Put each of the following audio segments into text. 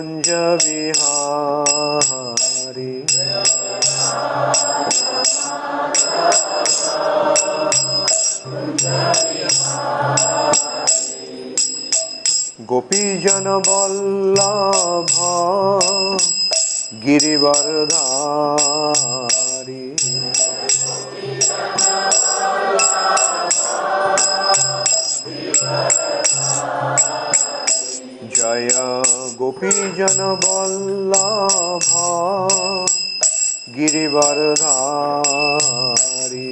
kunja vihari. Gopi jana vallabha girivardhari. Jaya Gopi jana vallabha girivardhari.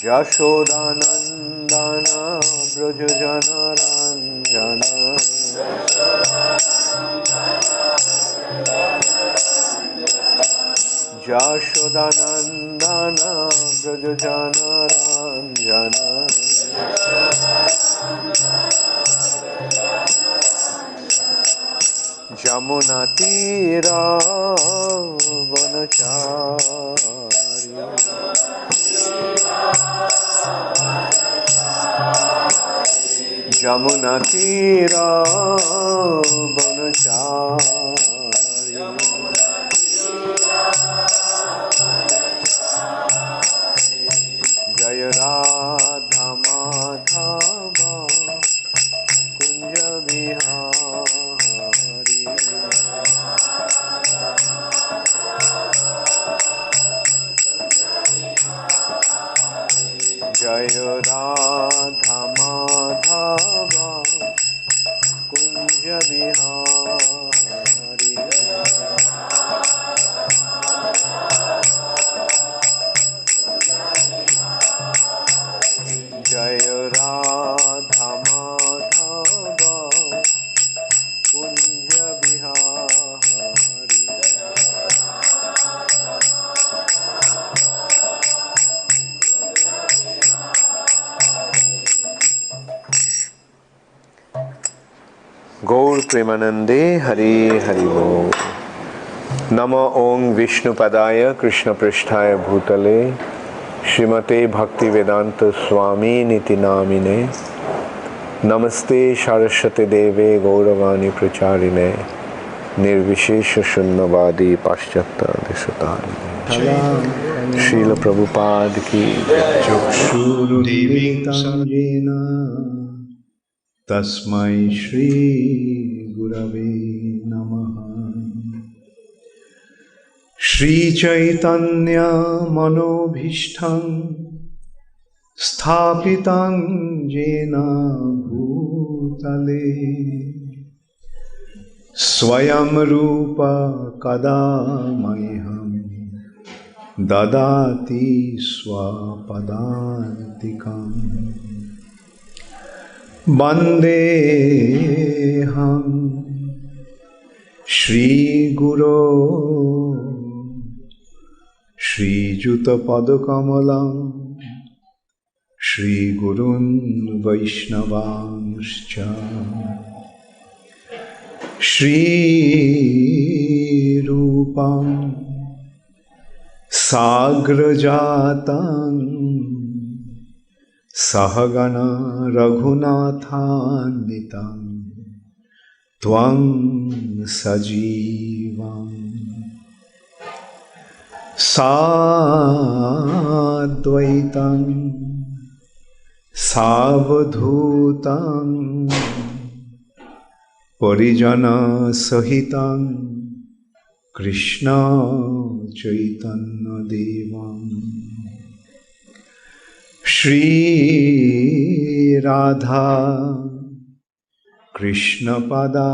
Jashodanandana brajajana ranjana. Jashodanandana brajajana ranjana. Jamuna tira vanachari. Jamuna tira vanachari. Jaya Radha Madhava Kunja Vihari. Jaya Radha Madhava Kunja Vihari. Jaya Radha Madhava Kunja Vihari. Gaur Premanande Hari Hari Bol. Nama Om Vishnu Padaya Krishna Pristhaya Bhutale Srimate Bhakti Vedanta Swami Niti Namine. Namaste Sarasvatī Deve Gauravani Pracharine Nirvishesha Shunnavadi Paschatya Deshatarine. Śrīla Prabhupada ki Chakshuru Divitam Jena Tasmai Shri Gurave Namaha. Shri Chaitanya Manobhishtam Sthapitam Jena Bhutale Swayam Rupa Kadamayham Dadati Swapadantikam Bandeham Shri Guru Shri Juta Padakamalam Shri Gurun Vaishnavanscha Shri Rupam Sagrajatam Sahagana Raghunathanvitam Tvam Sajivam Sadvaitam Savadhutam Parijana Sahitam Krishna Chaitanya Devam Shri Radha Krishna Pada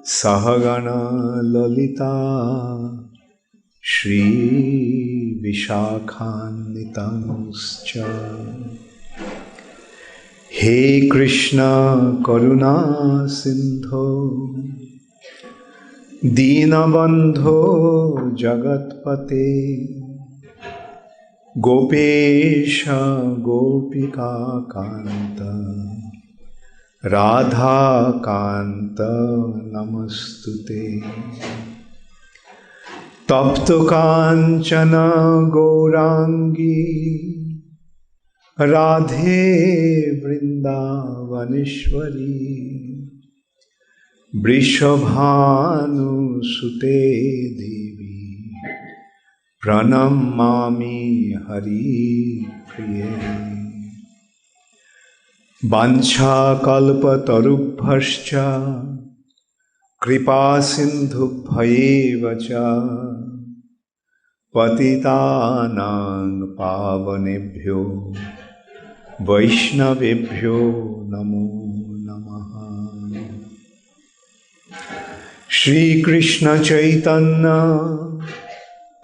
Sahagana Lalita Shri Vishakhanitanscha. He Krishna Karuna Sindho Dīnabandho Jagatpate Gopesha Gopika Kanta Radha Kanta Namastute. tapto kanchana gaurangi radhe vrindavaneshwari vrishabhanu sute devi pranamami hari priye vancha kalpatarubhascha kripa sindhubhayeva cha patitānaṁ pāvanebhyo vaishnavebhyo namo namaha. Shri Krishna Chaitanya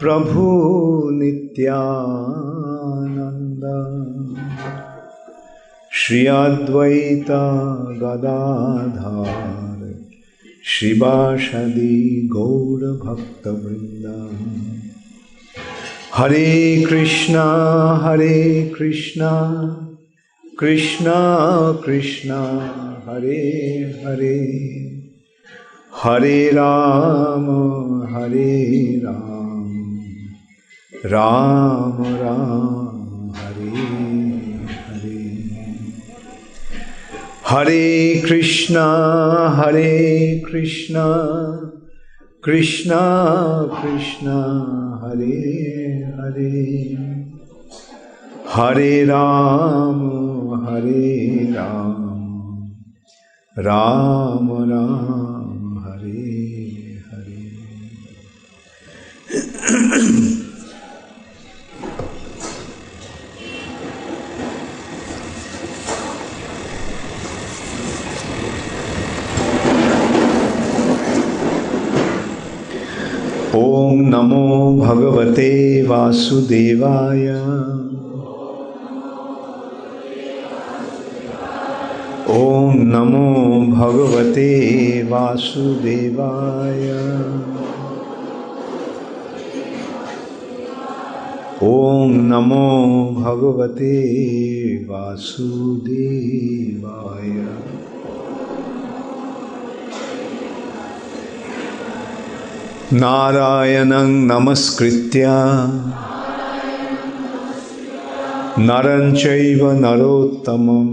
Prabhu Nityananda Shri Advaita Gadadhar Shivāsadi Gaura Bhakta Vrinda. Hare Krishna, Krishna Krishna, Hare Hare, Hare Rama, Rama Rama, Hare Hare. Hare Krishna, Krishna Krishna, Hare Hare, Hare Rama, Rama Rama, Hare Hare. Om Namo Bhagavate Vasudevaya. Om Namo Bhagavate Vasudevaya. Om Namo Bhagavate Vasudevaya. Narayanam namaskritya naram chaiva narottamam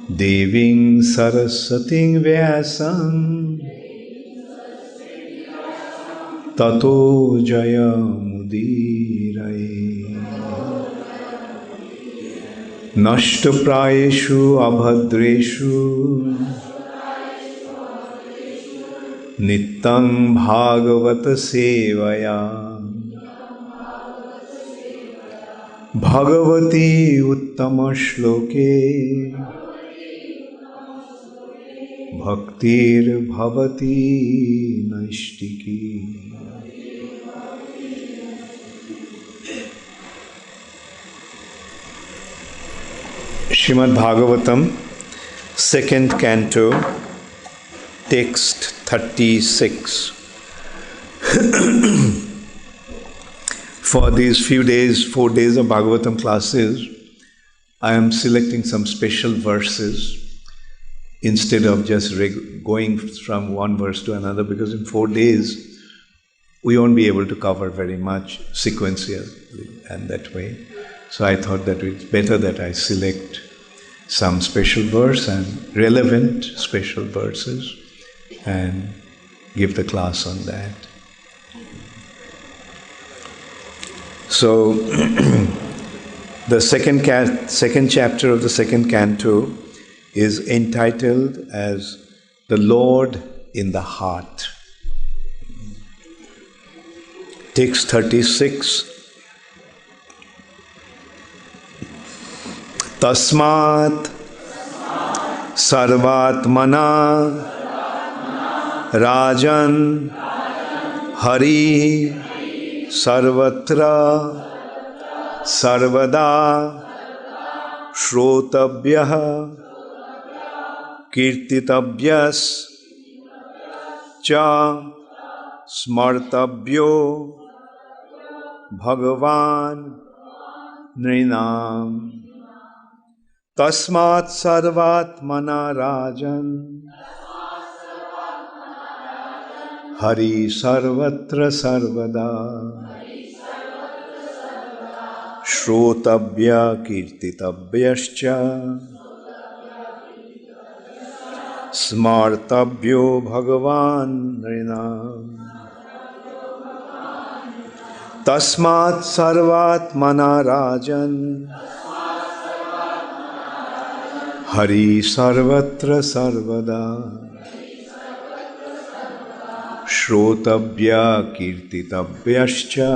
devim sarasvatī vyasam tato jayamudiraye nashtaprayeshu abhadreshu Nityam bhagavata sevaya bhagavati uttama shloke bhaktir bhavati naistiki. Śrīmad-Bhāgavatam, 2nd Canto, Text 36. For these few days, 4 days of Bhagavatam classes, I am selecting some special verses instead of just going from one verse to another, because in 4 days we won't be able to cover very much sequentially and that way. So I thought that it's better that I select some special verse and relevant special verses and give the class on that. So, the second chapter of the 2nd Canto is entitled as The Lord in the Heart. Text 36. Tasmāt sarvātmanā rājan hariḥ sarvatra sarvadā śrotavyaḥ kīrtitavyaś smartavyo Bhagavān nṛṇām tasmāt sarvātmanā rājan Hari sarvatra sarvada. Śrotavyaḥ kīrtitavyaścha. Smartavyo Bhagavān nṛṇām. Tasmāt sarvātmanā rājan. Hariḥ sarvatra sarvadā. Śrotavyaḥ kīrtitavyaścha.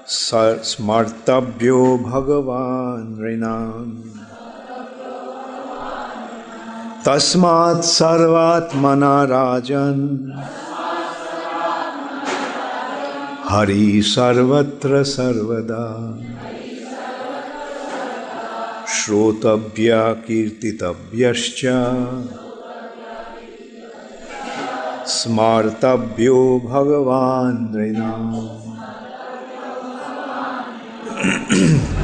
Smartavyo Bhagavān nṛṇām. Tasmāt sarvātmanā rājan. Hariḥ sarvatra sarvadā. Śrotavyaḥ kīrtitavyaścha. Smartavyo Bhagavān nṛṇām.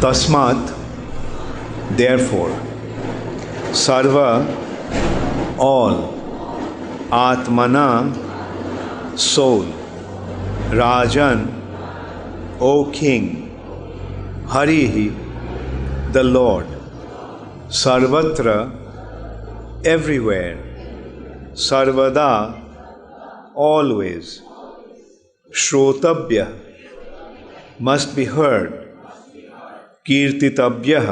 Tasmāt, therefore, sarva, all, ātmanā, soul, rājan, O king, hariḥ, the Lord, sarvatra, everywhere, sarvadā, always, śrotavyaḥ, must be heard, kīrtitavyaḥ,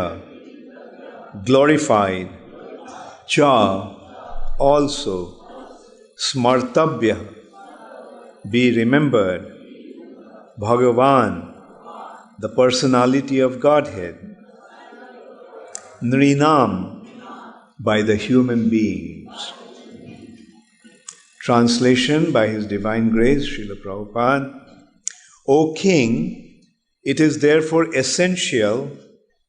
glorified, cha, also, smartavyo, be remembered, Bhagavān, the Personality of Godhead, nṛṇām, by the human beings. Translation by His Divine Grace, Srila Prabhupada. O King, it is therefore essential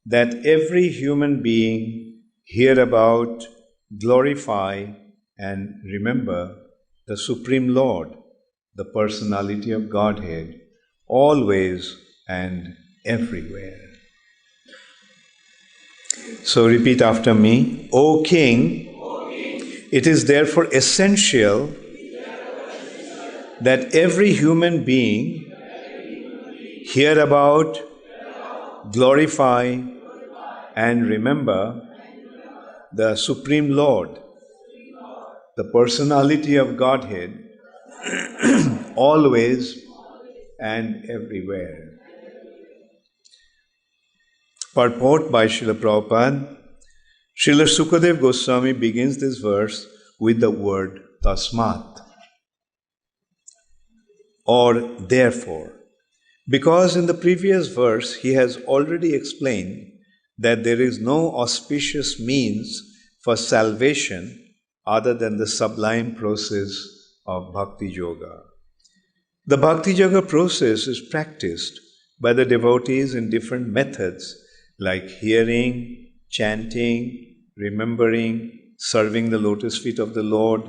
that every human being hear about, glorify, and remember the Supreme Lord, the Personality of Godhead, always and everywhere. So repeat after me. O King, it is therefore essential that every human being hear about, glorify, and remember the Supreme Lord, the Personality of Godhead, always and everywhere. Purport by Srila Prabhupada. Śrīla Śukadeva Gosvāmī begins this verse with the word tasmāt, or therefore, because in the previous verse he has already explained that there is no auspicious means for salvation other than the sublime process of bhakti-yoga. The bhakti-yoga process is practiced by the devotees in different methods like hearing, chanting, remembering, serving the lotus feet of the Lord,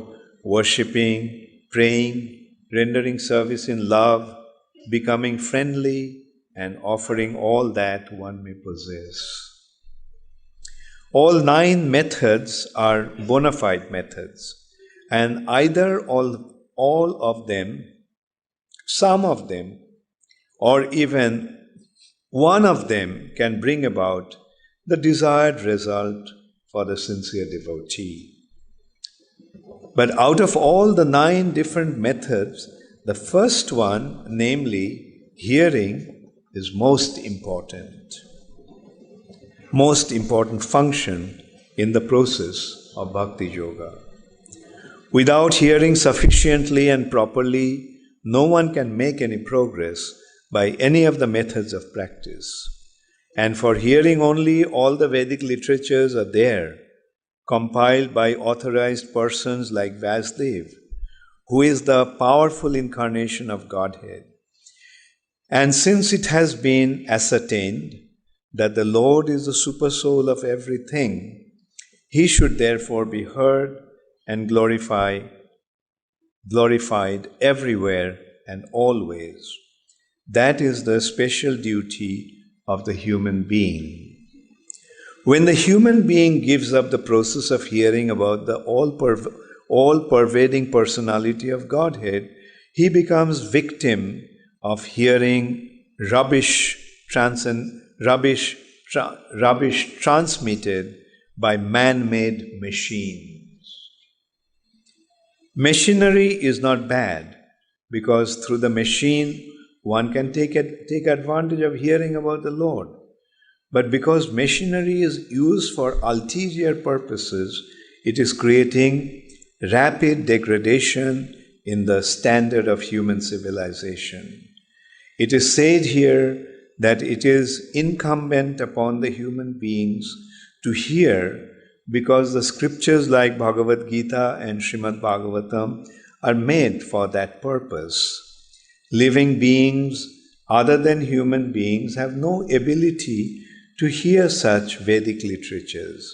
worshipping, praying, rendering service in love, becoming friendly, and offering all that one may possess. All 9 methods are bona fide methods, and either all of them, some of them, or even one of them can bring about the desired result for the sincere devotee. But out of all the 9 different methods, the first one, namely hearing, is most important function in the process of bhakti yoga. Without hearing sufficiently and properly, no one can make any progress by any of the methods of practice. And for hearing only, all the Vedic literatures are there, compiled by authorized persons like Vasudev, who is the powerful incarnation of Godhead. And since it has been ascertained that the Lord is the supersoul of everything, He should therefore be heard and glorified everywhere and always. That is the special duty of the human being. When the human being gives up the process of hearing about the all-pervading personality of Godhead, he becomes victim of hearing rubbish transmitted by man-made machines. Machinery is not bad, because through the machine one can take advantage of hearing about the Lord. But because machinery is used for ulterior purposes, it is creating rapid degradation in the standard of human civilization. It is said here that it is incumbent upon the human beings to hear, because the scriptures like Bhagavad-gītā and Śrīmad-Bhāgavatam are made for that purpose. Living beings other than human beings have no ability to hear such Vedic literatures.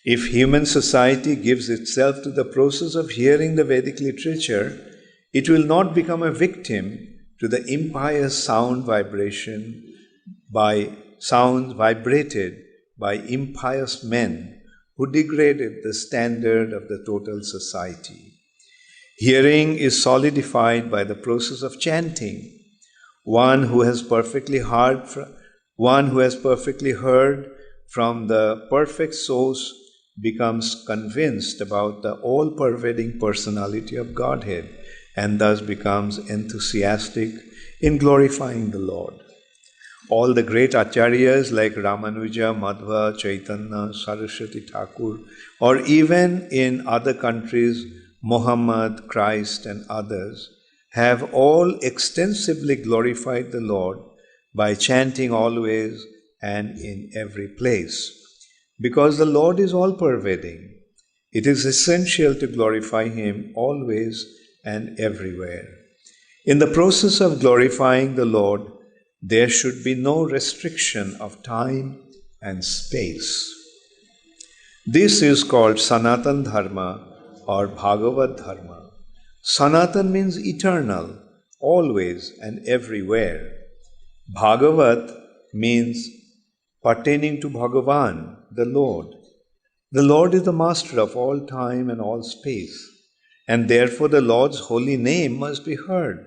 If human society gives itself to the process of hearing the Vedic literature, it will not become a victim to the impious sound vibrated by impious men who degraded the standard of the total society. Hearing is solidified by the process of chanting. One who has perfectly heard from the perfect source becomes convinced about the all-pervading personality of Godhead, and thus becomes enthusiastic in glorifying the Lord. All the great acharyas like Ramanuja, Madhva, Chaitanya, Sarasvatī Ṭhākura, or even in other countries, Muhammad, Christ, and others, have all extensively glorified the Lord by chanting always and in every place. Because the Lord is all-pervading, it is essential to glorify Him always and everywhere. In the process of glorifying the Lord, there should be no restriction of time and space. This is called sanātana-dharma or bhāgavata-dharma. Sanatan means eternal, always and everywhere. Bhagavat means pertaining to Bhagavān, the Lord. The Lord is the master of all time and all space, and therefore the Lord's holy name must be heard,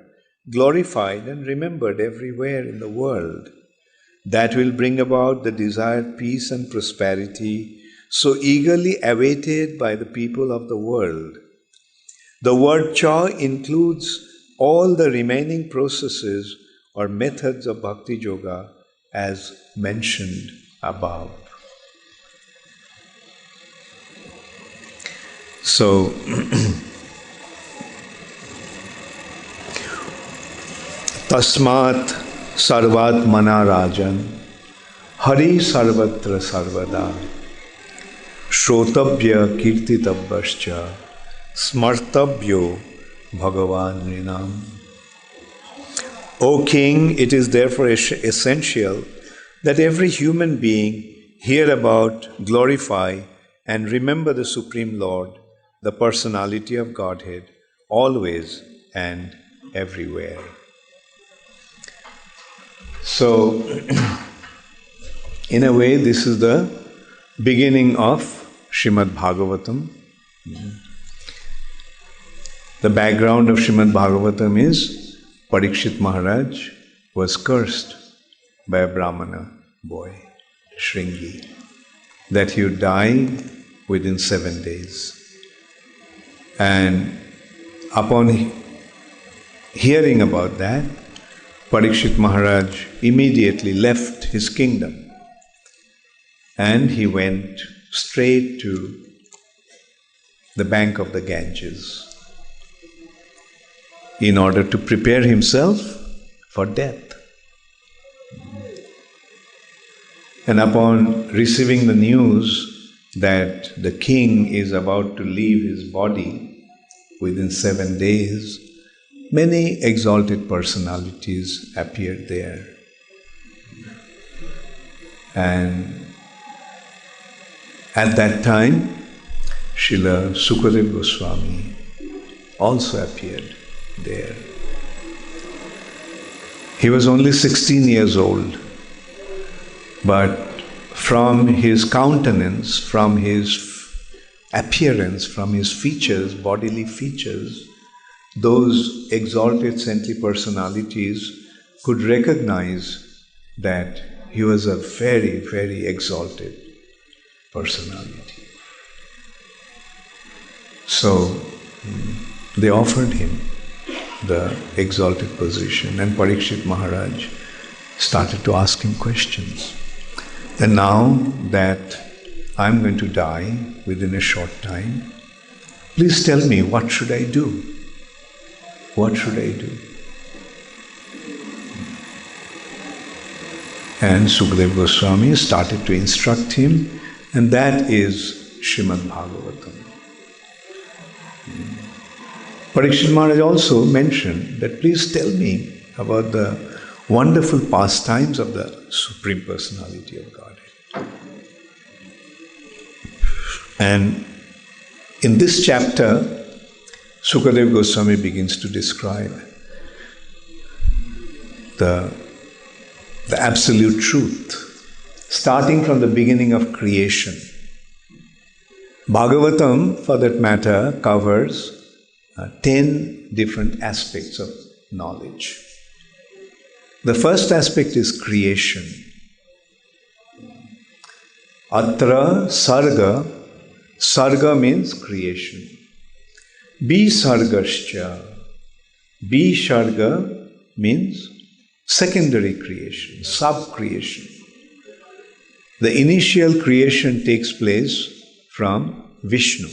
glorified and remembered everywhere in the world. That will bring about the desired peace and prosperity so eagerly awaited by the people of the world. The word cha includes all the remaining processes or methods of bhakti-yoga as mentioned above. So, tasmāt sarvātmanā rājan, hariḥ sarvatra sarvadā, śrotavyaḥ kīrtitavyaś, smartavyo Bhagavān nṛṇām. O King, it is therefore essential that every human being hear about, glorify, and remember the Supreme Lord, the Personality of Godhead, always and everywhere. So, in a way, this is the beginning of Śrīmad-Bhāgavatam. The background of Śrīmad-Bhāgavatam is Parikshit Maharaj was cursed by a Brahmana boy, Shringi, that he would die within 7 days. And upon hearing about that, Parikshit Maharaj immediately left his kingdom and he went straight to the bank of the Ganges in order to prepare himself for death. And upon receiving the news that the king is about to leave his body within 7 days, many exalted personalities appeared there. And at that time, Śrīla Śukadeva Gosvāmī also appeared there. He was only 16 years old, but from his countenance, from his appearance, from his features, bodily features, those exalted saintly personalities could recognize that he was a very, very exalted personality. So they offered him the exalted position, and Parikshit Maharaj started to ask him questions. And now that I'm going to die within a short time, please tell me, what should I do? What should I do? And Śukadeva Gosvāmī started to instruct him, and that is Śrīmad-Bhāgavatam. Parikshit Maharaj also mentioned that please tell me about the wonderful pastimes of the Supreme Personality of Godhead. And in this chapter, Śukadeva Gosvāmī begins to describe the absolute truth, starting from the beginning of creation. Bhagavatam, for that matter, covers 10 different aspects of knowledge. The first aspect is creation. Atra sarga. Sarga means creation. Bi sargascha. Bi sarga means secondary creation, sub-creation. The initial creation takes place from Vishnu,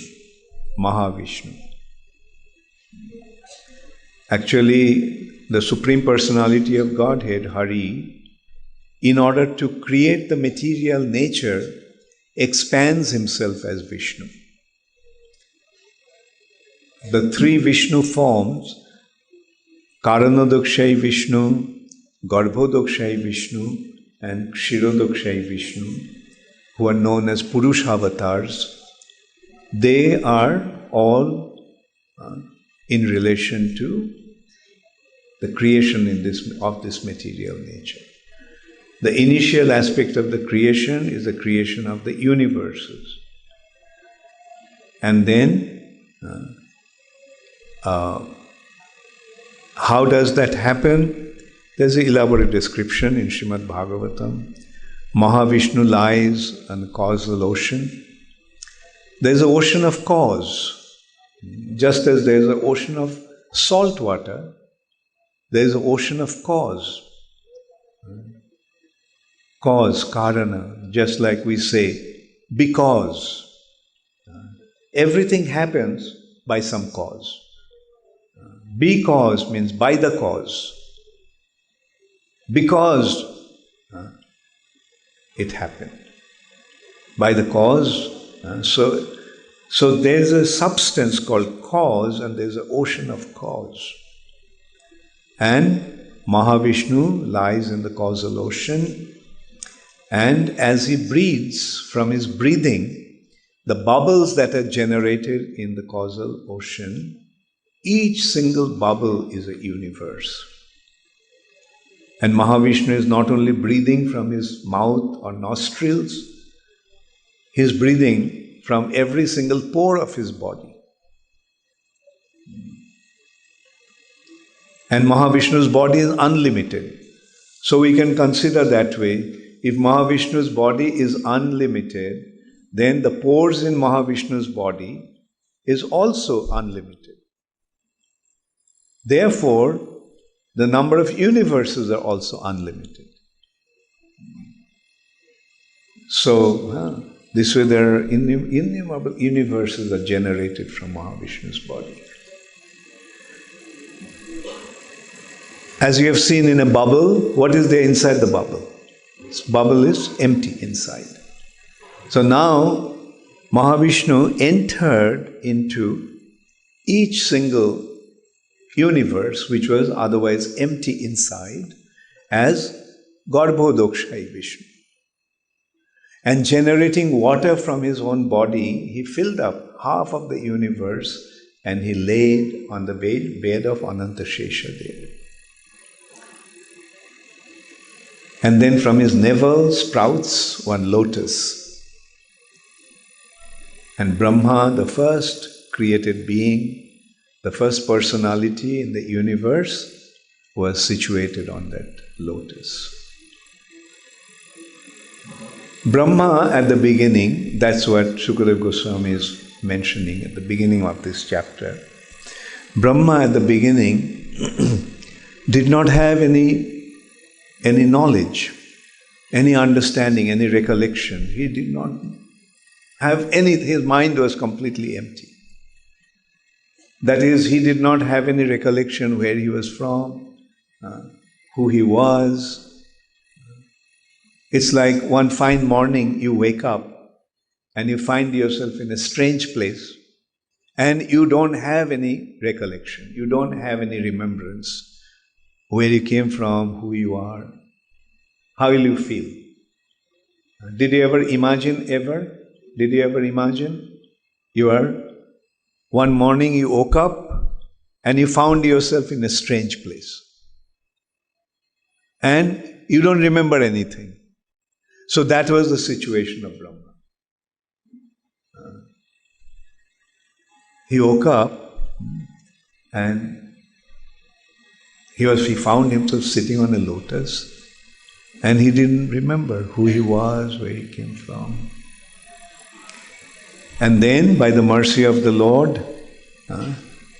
Mahavishnu. Actually, the Supreme Personality of Godhead, hariḥ, in order to create the material nature, expands himself as Vishnu. The three Vishnu forms, Karanadokshayi Vishnu, Garbhodokshayi Vishnu, and Kshirodokshayi Vishnu, who are known as Purusha avatars, they are all in relation to the creation of this material nature. The initial aspect of the creation is the creation of the universes. And then, how does that happen? There's an elaborate description in Śrīmad-Bhāgavatam. Mahavishnu lies on the causal ocean. There's an ocean of cause. Just as there's an ocean of salt water, there's an ocean of cause. Cause, karana, just like we say, because. Everything happens by some cause. Because means by the cause. Because it happened. By the cause. So there's a substance called cause, and there's an ocean of cause. And Mahavishnu lies in the causal ocean, and as he breathes, from his breathing, the bubbles that are generated in the causal ocean, each single bubble is a universe. And Mahavishnu is not only breathing from his mouth or nostrils, he is breathing from every single pore of his body. And Mahavishnu's body is unlimited. So we can consider that way. If Mahavishnu's body is unlimited, then the pores in Mahavishnu's body is also unlimited. Therefore, the number of universes are also unlimited. So, this way there are innumerable universes are generated from Mahavishnu's body. As you have seen in a bubble, what is there inside the bubble? This bubble is empty inside. So now, Mahavishnu entered into each single universe, which was otherwise empty inside, as Garbhodokshayi Vishnu. And generating water from his own body, he filled up half of the universe and he laid on the bed of Anantashesha. And then from his navel sprouts one lotus. And Brahma, the first created being, the first personality in the universe, was situated on that lotus. Brahma at the beginning, that's what Śukadeva Gosvāmī is mentioning at the beginning of this chapter. Brahma at the beginning did not have any knowledge, any understanding, any recollection. He did not have any, his mind was completely empty. That is, he did not have any recollection where he was from, who he was. It's like one fine morning you wake up and you find yourself in a strange place and you don't have any recollection, you don't have any remembrance where you came from, who you are. How will you feel? Did you ever imagine Did you ever imagine? One morning you woke up and you found yourself in a strange place. And you don't remember anything. So that was the situation of Brahma. He woke up and he found himself sitting on a lotus and he didn't remember who he was, where he came from. And then, by the mercy of the Lord,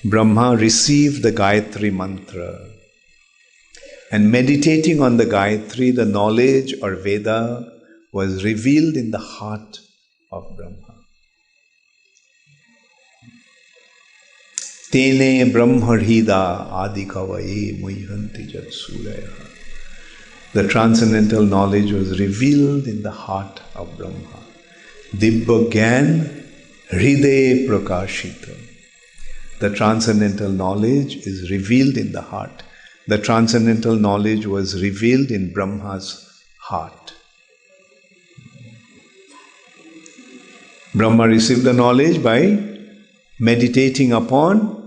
Brahma received the Gayatri mantra. And meditating on the Gayatri, the knowledge or Veda was revealed in the heart of Brahma. Tene brahmarhida adikavaye muhyanti jat suraya. The transcendental knowledge was revealed in the heart of Brahma. Dibba Gyan Hriday Prakashita. The transcendental knowledge is revealed in the heart. The transcendental knowledge was revealed in Brahma's heart. Brahma received the knowledge by meditating upon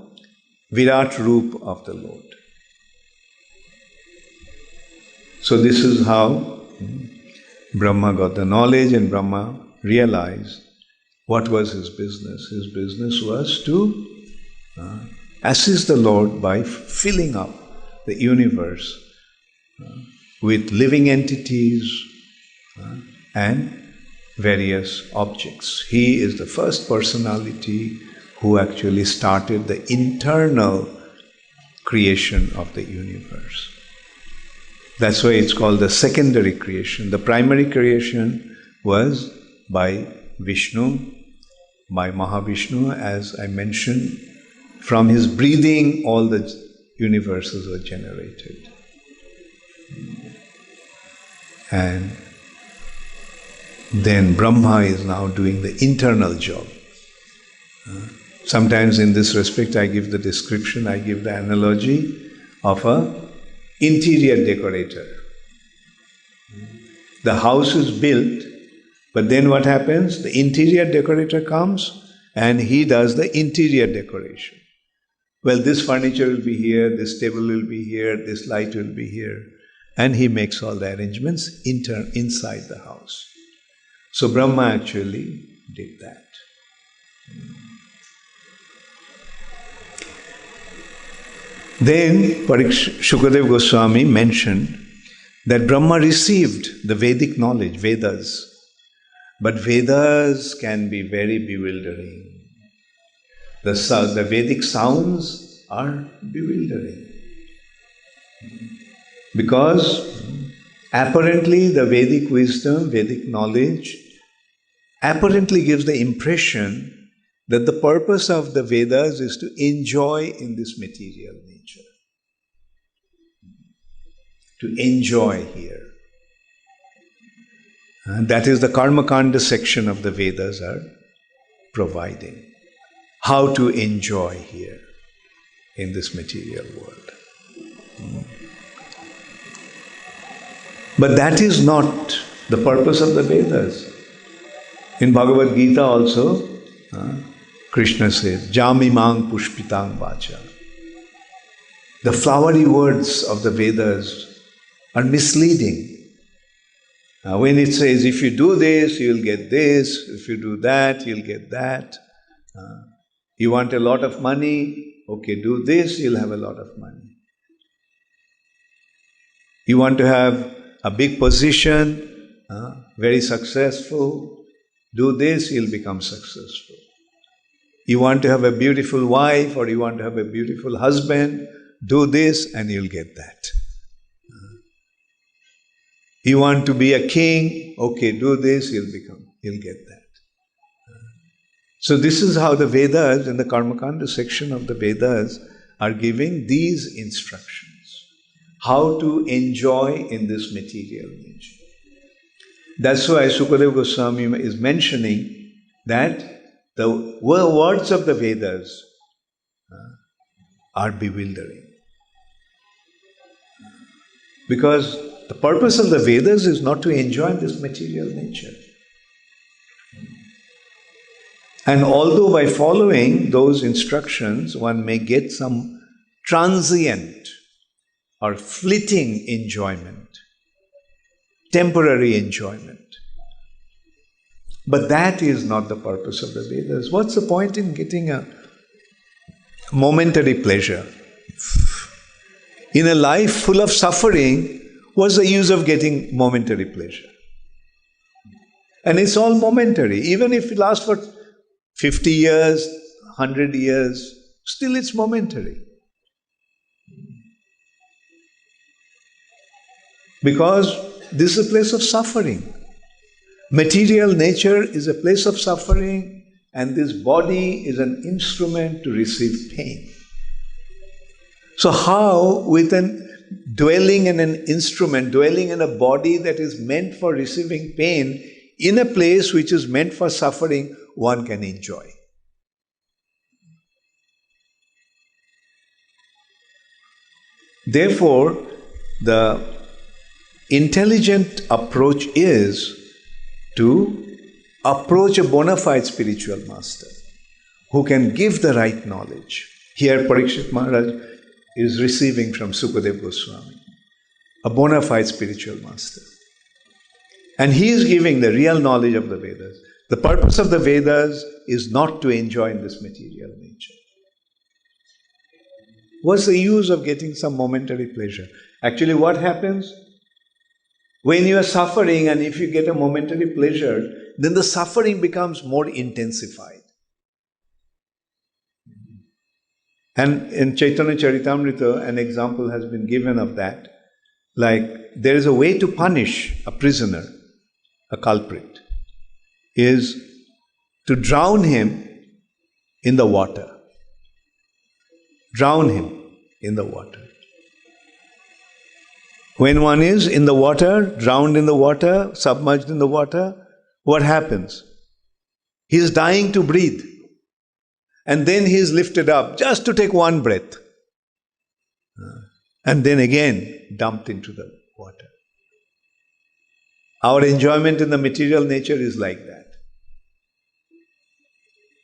Virat Roop of the Lord. So this is how Brahma got the knowledge, and Brahma realized what was his business. His business was to assist the Lord by filling up the universe with living entities and various objects. He is the first personality who actually started the internal creation of the universe. That's why it's called the secondary creation. The primary creation was by Vishnu, by Mahavishnu, as I mentioned. From his breathing, all the universes were generated. And then Brahma is now doing the internal job. Sometimes in this respect I give the description, I give the analogy of an interior decorator. The house is built, but then what happens? The interior decorator comes and he does the interior decoration. Well, this furniture will be here, this table will be here, this light will be here. And he makes all the arrangements inside the house. So Brahma actually did that. Then Śukadeva Gosvāmī mentioned that Brahma received the Vedic knowledge, Vedas. But Vedas can be very bewildering. The Vedic sounds are bewildering. Because apparently the Vedic wisdom, Vedic knowledge, apparently gives the impression that the purpose of the Vedas is to enjoy in this material nature. To enjoy here. And that is the Karmakanda section of the Vedas are providing. How to enjoy here in this material world. But that is not the purpose of the Vedas. In Bhagavad-gītā also, Krishna says, Jamimang pushpitang vacha. The flowery words of the Vedas are misleading. When it says, if you do this, you'll get this. If you do that, you'll get that. You want a lot of money? Okay, do this, you'll have a lot of money. You want to have a big position, very successful? Do this, you'll become successful. You want to have a beautiful wife or you want to have a beautiful husband? Do this and you'll get that. You want to be a king? Okay, do this, you'll get that. So this is how the Vedas, in the Karmakanda section of the Vedas, are giving these instructions. How to enjoy in this material nature. That's why Śukadeva Gosvāmī is mentioning that the words of the Vedas are bewildering. Because the purpose of the Vedas is not to enjoy this material nature. And although by following those instructions, one may get some transient or fleeting enjoyment, temporary enjoyment. But that is not the purpose of the Vedas. What's the point in getting a momentary pleasure? In a life full of suffering, what's the use of getting momentary pleasure? And it's all momentary. Even if it lasts for 50 years, 100 years, still it's momentary. Because this is a place of suffering. Material nature is a place of suffering, and this body is an instrument to receive pain. So how, with dwelling in an instrument, dwelling in a body that is meant for receiving pain, in a place which is meant for suffering, one can enjoy? Therefore, the intelligent approach is to approach a bona fide spiritual master who can give the right knowledge. Here Parikshit Maharaj is receiving from Śukadeva Gosvāmī, a bona fide spiritual master. And he is giving the real knowledge of the Vedas. The purpose of the Vedas is not to enjoy in this material nature. What's the use of getting some momentary pleasure? Actually, what happens? When you are suffering and if you get a momentary pleasure, then the suffering becomes more intensified. And in Chaitanya Charitamrita, an example has been given of that. Like, there is a way to punish a prisoner, a culprit, is to drown him in the water. Drown him in the water. When one is in the water, drowned in the water, submerged in the water, what happens? He is dying to breathe. And then he is lifted up just to take one breath. And then again dumped into the water. Our enjoyment in the material nature is like that.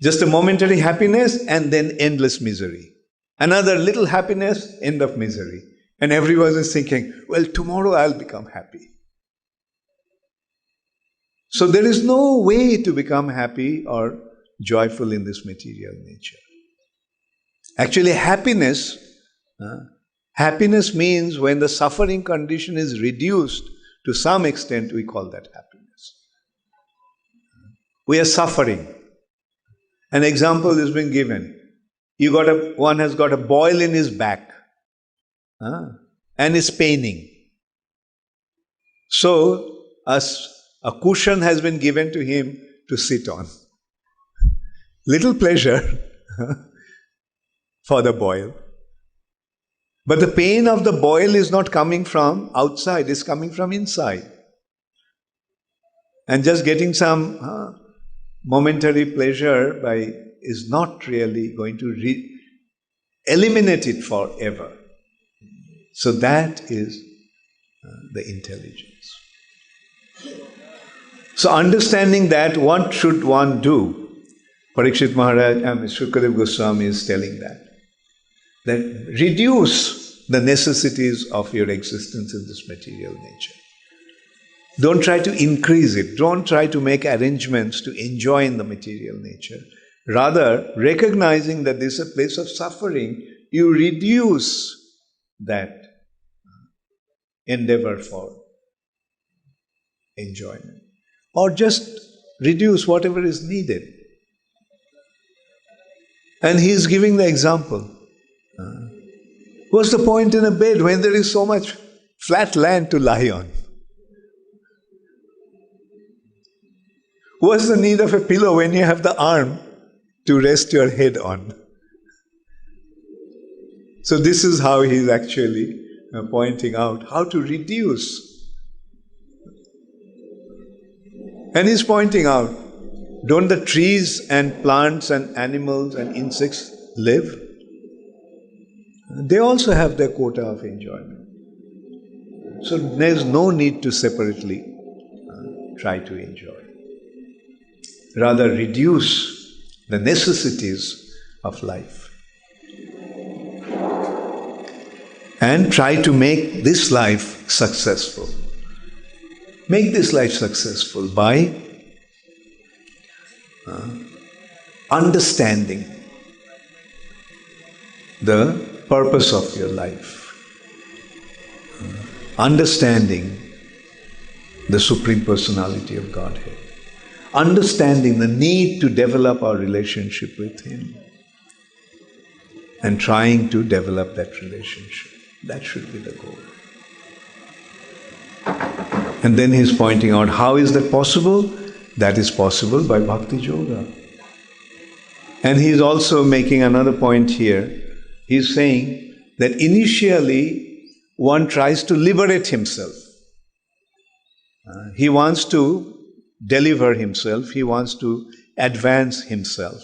Just a momentary happiness and then endless misery. Another little happiness, end of misery. And everyone is thinking, well, tomorrow I'll become happy. So there is no way to become happy or joyful in this material nature. Actually, happiness means when the suffering condition is reduced to some extent, we call that happiness. We are suffering. An example has been given. One has got a boil in his back. And is paining. So, a cushion has been given to him to sit on. Little pleasure for the boil. But the pain of the boil is not coming from outside, it's coming from inside. And just getting some momentary pleasure is not really going to eliminate it forever. So that is the intelligence. So understanding that, what should one do? Parikshit Maharaj and Śukadeva Gosvāmī is telling that reduce the necessities of your existence in this material nature. Don't try to increase it. Don't try to make arrangements to enjoy in the material nature. Rather, recognizing that this is a place of suffering, you reduce that endeavor for enjoyment. Or just reduce whatever is needed. And he is giving the example. What's the point in a bed when there is so much flat land to lie on? What's the need of a pillow when you have the arm to rest your head on? So this is how he is actually pointing out how to reduce. And he's pointing out, don't the trees and plants and animals and insects live? They also have their quota of enjoyment. So there's no need to separately try to enjoy. Rather, reduce the necessities of life. And try to make this life successful. Make this life successful by understanding the purpose of your life. Understanding the Supreme Personality of Godhead. Understanding the need to develop our relationship with Him. And trying to develop that relationship. That should be the goal. And then he's pointing out, how is that possible? That is possible by bhakti-yoga. And he's also making another point here. He's saying that initially one tries to liberate himself. He wants to deliver himself. He wants to advance himself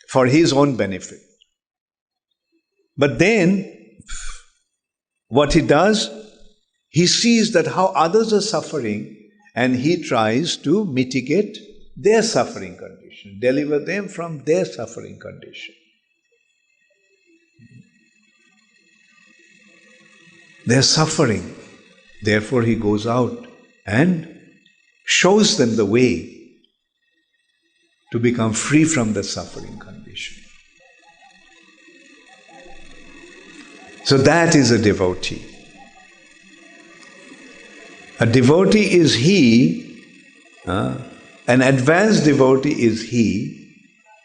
for his own benefit. But then, what he does, he sees that how others are suffering and he tries to mitigate their suffering condition, deliver them from their suffering condition. They're suffering. Therefore, he goes out and shows them the way to become free from the suffering condition. So that is a devotee. A devotee is he, an advanced devotee is he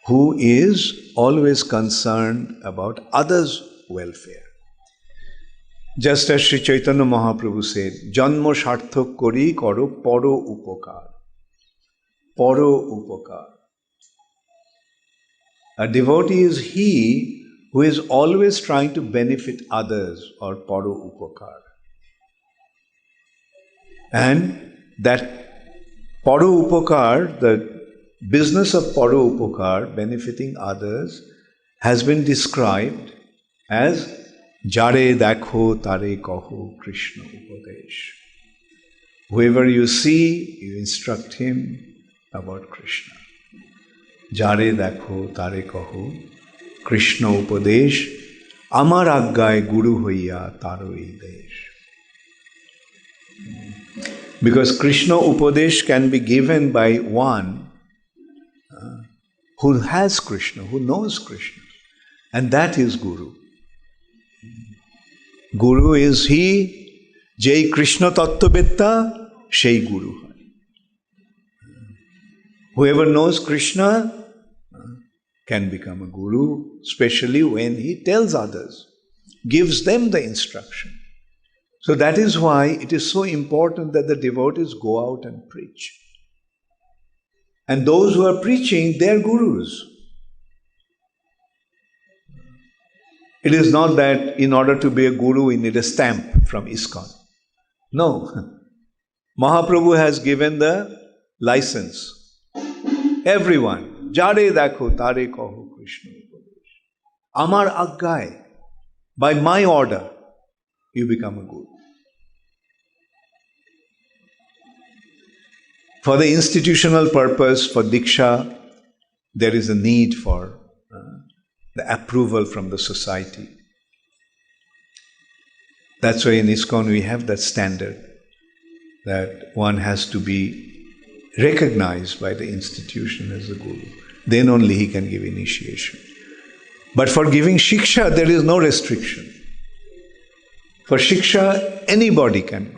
who is always concerned about others' welfare. Just as Sri Chaitanya Mahaprabhu said, Janma sarthak kori karo paro upakar. Paro upakar. A devotee is he who is always trying to benefit others, or paro upakar. And that paro upakar, the business of paro upakar, benefiting others, has been described as Jare dakho tare kaho Krishna upadesh. Whoever you see, you instruct him about Krishna. Jare dakho tare kaho Krishna upadesh, amar aggai guru hoiya taro desh. Because Krishna upadesh can be given by one who has Krishna, who knows Krishna, and that is Guru. Guru is he, Jai Krishna Tattvavedta, Shei Guru. Whoever knows Krishna can become a Guru, especially when he tells others, gives them the instruction. So that is why it is so important that the devotees go out and preach. And those who are preaching, they are gurus. It is not that in order to be a guru, we need a stamp from Iskcon. No. Mahaprabhu has given the license. Everyone. Jare dakho tare kaho Krishna upadesh. Amar aggai. By my order, you become a guru. For the institutional purpose, for Diksha, there is a need for the approval from the society. That's why in Iskcon we have that standard. that one has to be recognized by the institution as a guru. Then only he can give initiation. But for giving shiksha, there is no restriction. For shiksha, anybody can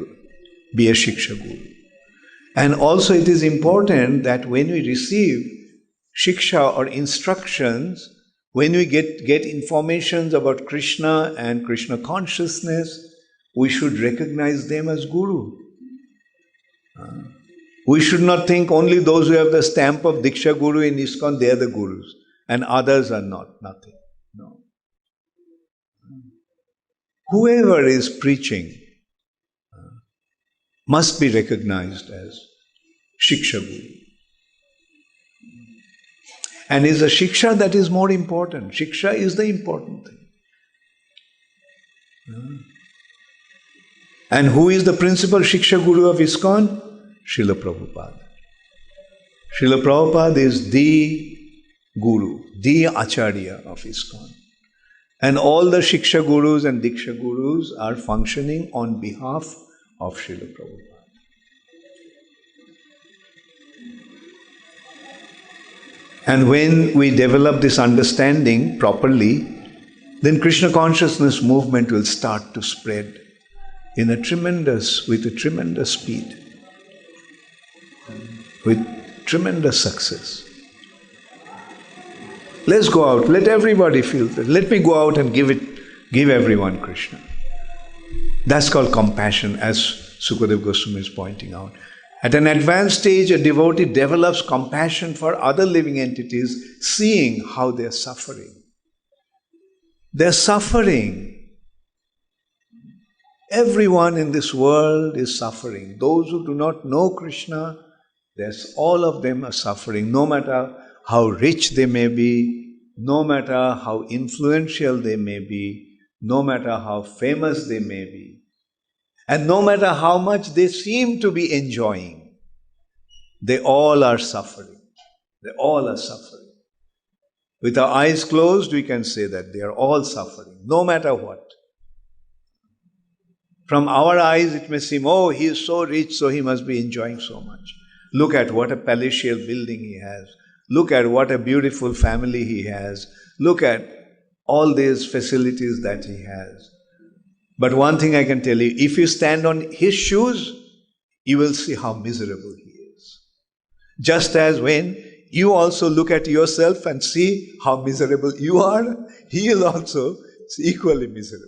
be a shiksha guru. And also it is important that when we receive shiksha or instructions, when we get information about Krishna and Krishna consciousness, we should recognize them as guru. We should not think only those who have the stamp of Diksha Guru in Iskcon, they are the gurus, and others are not, nothing. No. Whoever is preaching must be recognized as Shiksha Guru. And is a Shiksha that is more important. Shiksha is the important thing. And who is the principal Shiksha Guru of Iskcon? Śrīla Prabhupada. Śrīla Prabhupada is the Guru, the Acharya of Iskcon. And all the Shiksha Gurus and Diksha Gurus are functioning on behalf of Śrīla Prabhupada. And when we develop this understanding properly, then Krishna consciousness movement will start to spread with a tremendous speed, with tremendous success. Let's go out, let everybody feel that. Let me go out and give everyone Krishna. That's called compassion, as Śukadeva Gosvāmī is pointing out. At an advanced stage, a devotee develops compassion for other living entities, seeing how they are suffering. They're suffering. Everyone in this world is suffering. Those who do not know Krishna, all of them are suffering, no matter how rich they may be, no matter how influential they may be, no matter how famous they may be, and no matter how much they seem to be enjoying, they all are suffering. They all are suffering. With our eyes closed, we can say that they are all suffering, no matter what. From our eyes, it may seem, oh, he is so rich, so he must be enjoying so much. Look at what a palatial building he has. Look at what a beautiful family he has. Look at all these facilities that he has. But one thing I can tell you, if you stand on his shoes, you will see how miserable he is. Just as when you also look at yourself and see how miserable you are, he is also equally miserable.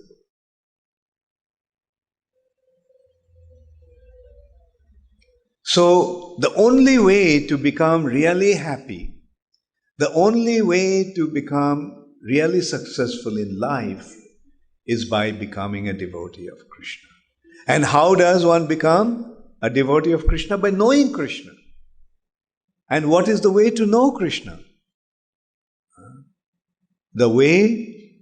So, the only way to become really happy, the only way to become really successful in life is by becoming a devotee of Krishna. And how does one become a devotee of Krishna? By knowing Krishna. And what is the way to know Krishna? The way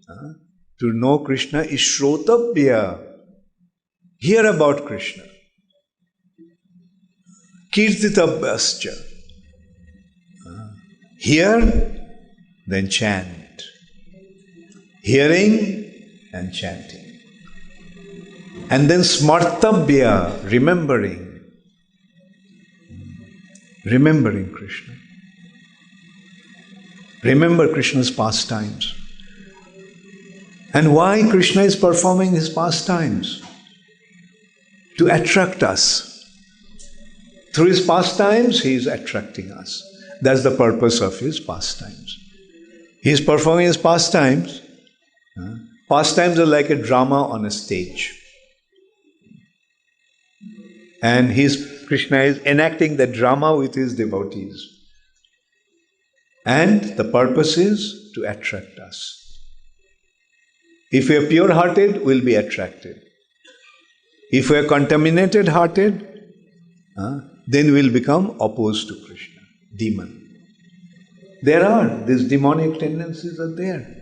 to know Krishna is śrotavyaḥ. Hear about Krishna. Kīrtitavyaś. Hear, then chant. Hearing and chanting. And then smartavyo, remembering. Remembering Krishna. Remember Krishna's pastimes. And why Krishna is performing his pastimes? To attract us. Through his pastimes, he is attracting us. That's the purpose of his pastimes. He is performing his pastimes. Pastimes are like a drama on a stage. And Krishna is enacting the drama with his devotees. And the purpose is to attract us. If we are pure-hearted, we'll be attracted. If we are contaminated-hearted, then we'll become opposed to Krishna, demon. These demonic tendencies are there.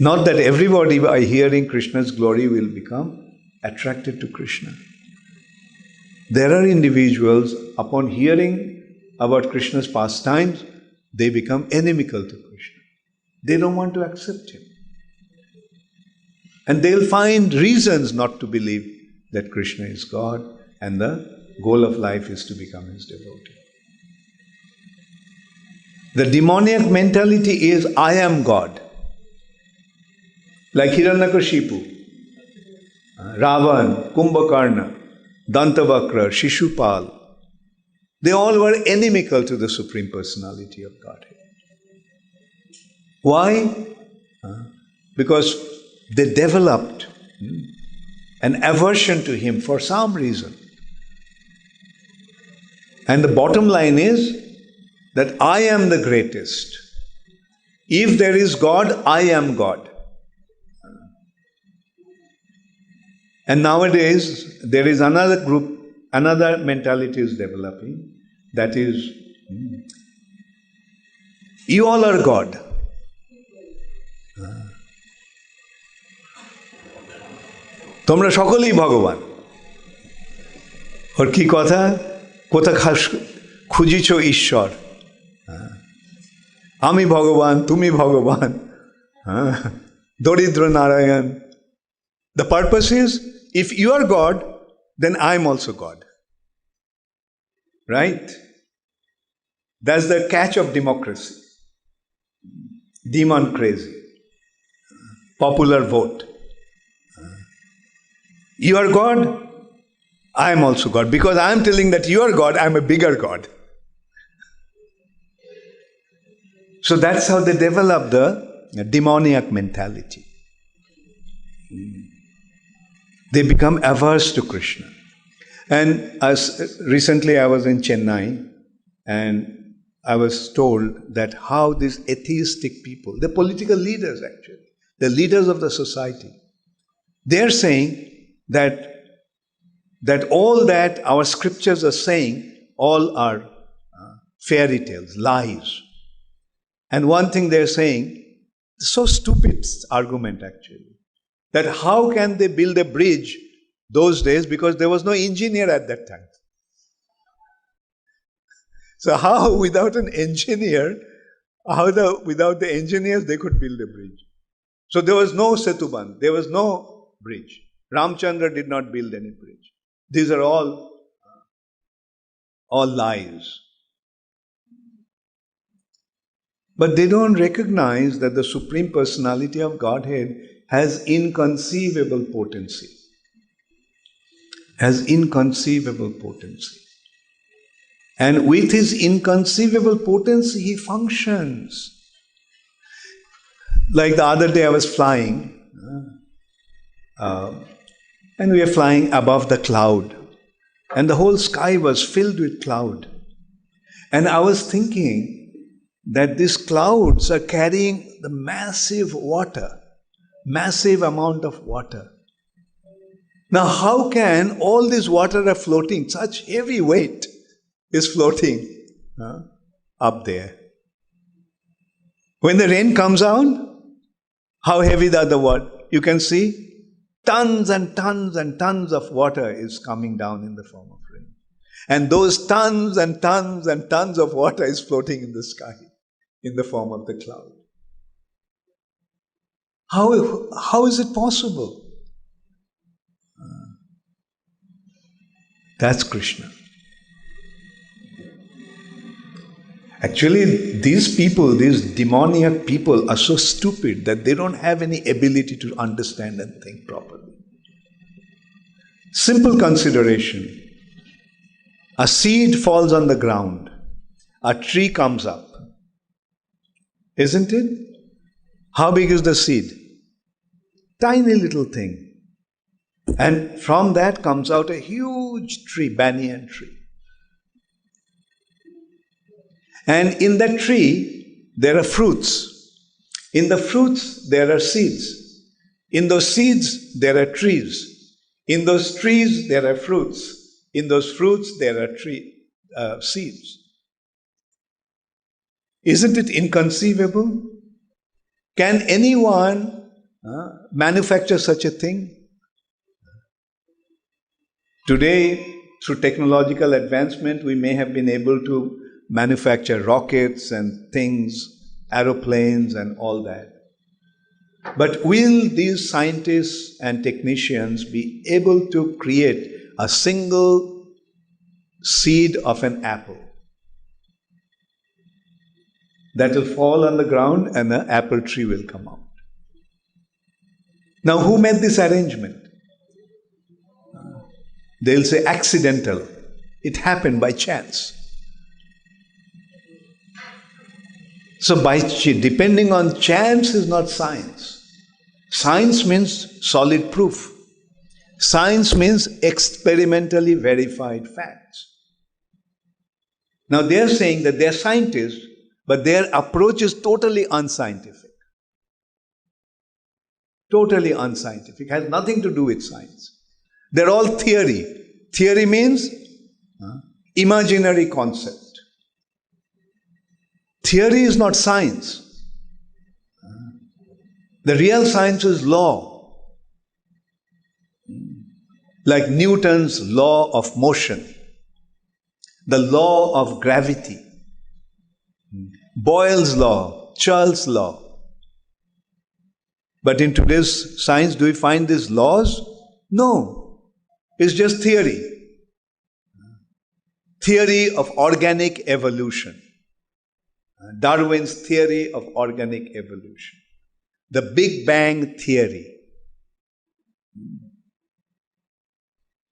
Not that everybody by hearing Krishna's glory will become attracted to Krishna. There are individuals, upon hearing about Krishna's pastimes, they become inimical to Krishna. They don't want to accept him. And they'll find reasons not to believe that Krishna is God. And the goal of life is to become his devotee. The demoniac mentality is, I am God. Like Hiranyakashipu, Rāvan, Kumbhakarna, Dantavakra, Shishupal. They all were inimical to the Supreme Personality of Godhead. Why? Because they developed an aversion to him for some reason. And the bottom line is that I am the greatest. If there is God, I am God. And nowadays, there is another group, another mentality is developing. That is, you all are God. তোমরা সকলেই ভগবান। ওর কি কথা? কোথা খুঁজিছ ঈশ্বর? আমি ভগবান, তুমি ভগবান, দরিদ্র Narayan. The purpose is, if you are God, then I am also God. Right? That's the catch of democracy. Demon crazy. Popular vote. You are God, I am also God. Because I am telling that you are God, I am a bigger God. So that's how they develop the demoniac mentality. They become averse to Krishna. And recently I was in Chennai, and I was told that how these atheistic people, the political leaders actually, the leaders of the society, they're saying that all that our scriptures are saying, all are fairy tales, lies. And one thing they're saying, so stupid argument actually, that how can they build a bridge those days, because there was no engineer at that time. So how without an engineer, without the engineers they could build a bridge? So there was no Setuban, there was no bridge. Ramchandra did not build any bridge. These are all lies. But they don't recognize that the Supreme Personality of Godhead has inconceivable potency. Has inconceivable potency. And with his inconceivable potency, he functions. Like the other day I was flying, and we were flying above the cloud, and the whole sky was filled with cloud. And I was thinking that these clouds are carrying the massive amount of water. Now how can all this water are floating, such heavy weight is floating up there? When the rain comes out, how heavy the water? You can see tons and tons and tons of water is coming down in the form of rain. And those tons and tons and tons of water is floating in the sky in the form of the cloud. How is it possible? That's Krishna. Actually, these people, these demoniac people are so stupid that they don't have any ability to understand and think properly. Simple consideration. A seed falls on the ground. A tree comes up. Isn't it? How big is the seed? Tiny little thing. And from that comes out a huge tree, banyan tree. And in that tree, there are fruits. In the fruits, there are seeds. In those seeds, there are trees. In those trees, there are fruits. In those fruits, there are seeds. Isn't it inconceivable? Can anyone manufacture such a thing? Today, through technological advancement, we may have been able to manufacture rockets and things, aeroplanes and all that. But will these scientists and technicians be able to create a single seed of an apple that will fall on the ground and the apple tree will come out. Now, who made this arrangement? They'll say accidental. It happened by chance. So, depending on chance is not science. Science means solid proof. Science means experimentally verified facts. Now, they are saying that they are scientists, but their approach is totally unscientific. Totally unscientific. It has nothing to do with science. They're all theory. Theory means imaginary concept. Theory is not science. The real science is law. Like Newton's law of motion, the law of gravity, Boyle's law, Charles' law. But in today's science, do we find these laws? No. It's just theory. Theory of organic evolution. Darwin's theory of organic evolution. The Big Bang theory.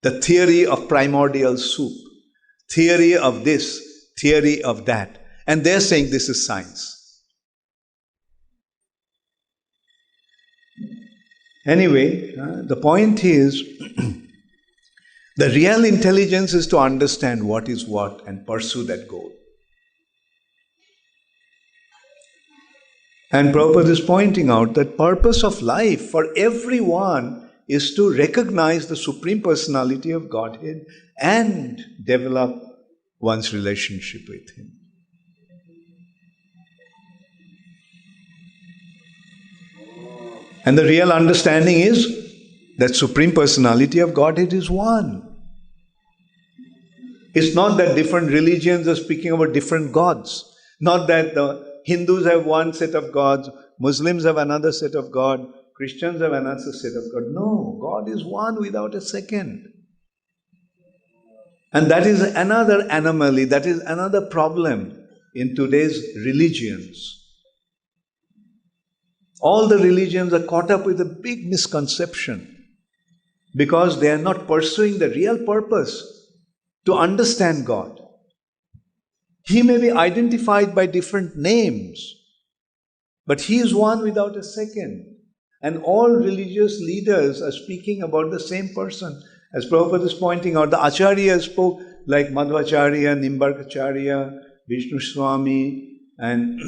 The theory of primordial soup. Theory of this, theory of that. And they're saying this is science. Anyway, the point is, the real intelligence is to understand what is what and pursue that goal. And Prabhupada is pointing out that purpose of life for everyone is to recognize the Supreme Personality of Godhead and develop one's relationship with Him. And the real understanding is that Supreme Personality of Godhead is one. It's not that different religions are speaking about different gods. Not that the Hindus have one set of gods, Muslims have another set of God, Christians have another set of God. No, God is one without a second. And that is another anomaly, that is another problem in today's religions. All the religions are caught up with a big misconception because they are not pursuing the real purpose to understand God. He may be identified by different names, but He is one without a second. And all religious leaders are speaking about the same person. As Prabhupada is pointing out, the Acharyas spoke like Madhvacharya, Nimbarkacharya, Vishnu Swami, and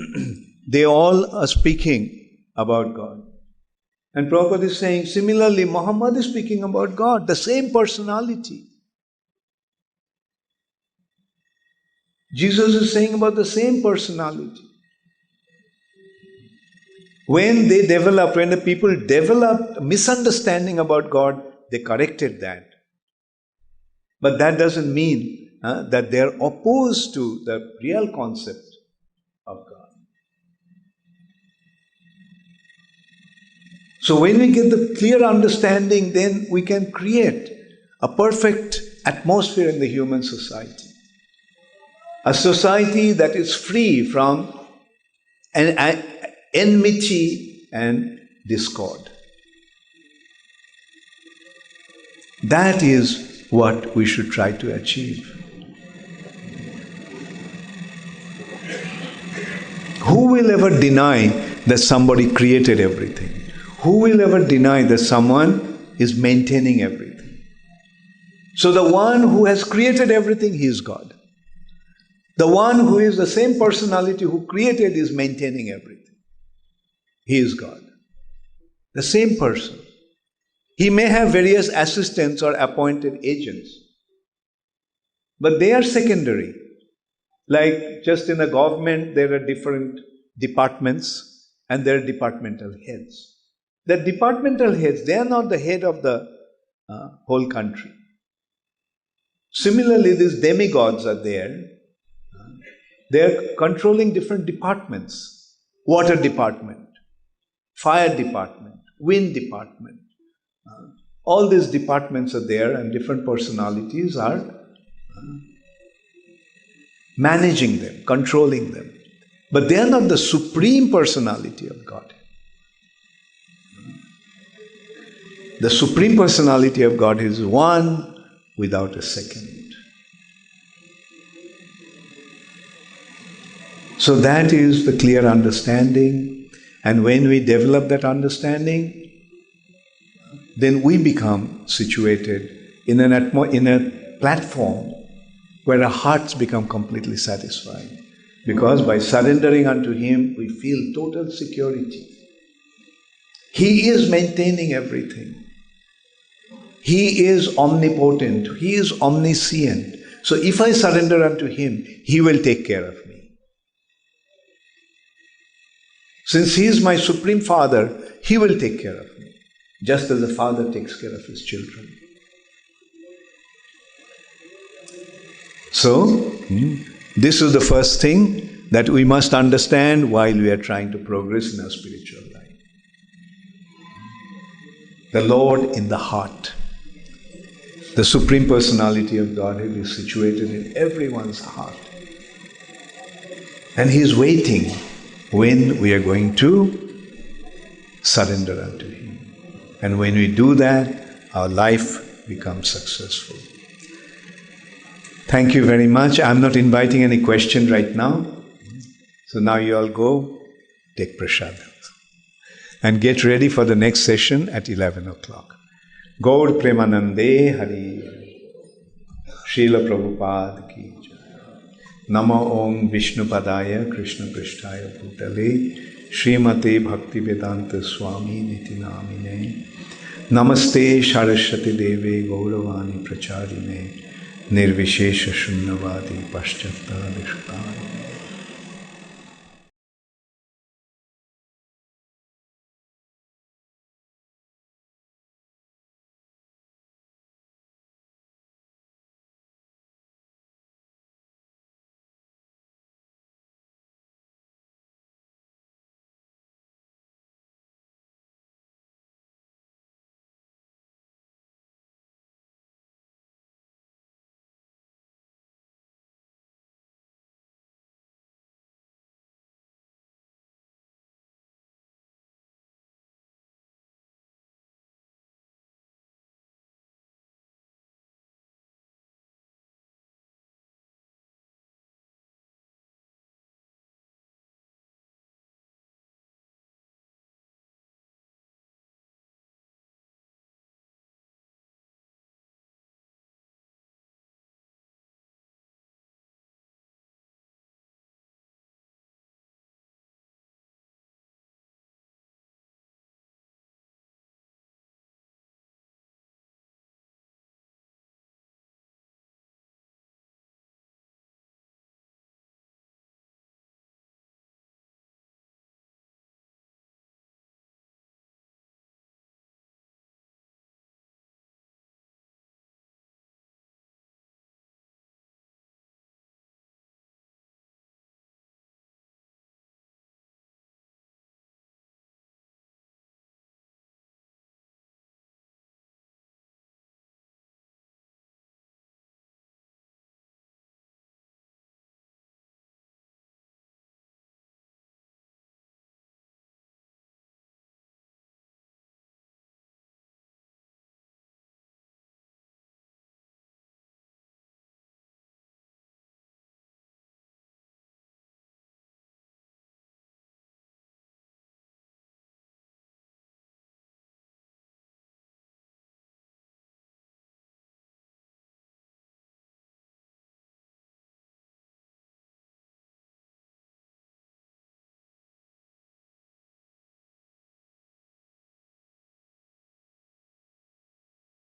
they all are speaking about God. And Prabhupada is saying, similarly, Muhammad is speaking about God, the same personality. Jesus is saying about the same personality. When the people developed a misunderstanding about God, they corrected that. But that doesn't mean that they are opposed to the real concept of God. So when we get the clear understanding, then we can create a perfect atmosphere in the human society. A society that is free from enmity and discord. That is what we should try to achieve. Who will ever deny that somebody created everything? Who will ever deny that someone is maintaining everything? So the one who has created everything, he is God. The one who is the same personality who created is maintaining everything. He is God. The same person. He may have various assistants or appointed agents, but they are secondary. Like just in a government, there are different departments and there are departmental heads. The departmental heads, they are not the head of the whole country. Similarly, these demigods are there. They are controlling different departments. Water department, fire department, wind department. All these departments are there and different personalities are managing them, controlling them. But they are not the supreme personality of Godhead. The supreme personality of God is one without a second. So that is the clear understanding, and when we develop that understanding, then we become situated in a platform where our hearts become completely satisfied. Because by surrendering unto Him, we feel total security. He is maintaining everything. He is omnipotent. He is omniscient. So if I surrender unto Him, He will take care of me. Since He is my Supreme Father, He will take care of me, just as a father takes care of his children. So, this is the first thing that we must understand while we are trying to progress in our spiritual life. The Lord in the heart. The Supreme Personality of Godhead is situated in everyone's heart. And He is waiting when we are going to surrender unto Him. And when we do that, our life becomes successful. Thank you very much. I'm not inviting any question right now. So now you all go, take prasadam. And get ready for the next session at 11 o'clock. Gaur Premanande Hari. Śrīla Prabhupada ki jai. Namo Om Vishnu Padaya Krishna Prishtaya Bhutale Srimate Bhakti-vedanta Swami Niti Namine Namaste Sarasvatī Deve Gauravani Pracharine Nirvishesha Shunyavadi Paschata Dishkari.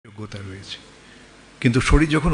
যোগ্যতা রয়েছে, কিন্তু শরীর যখন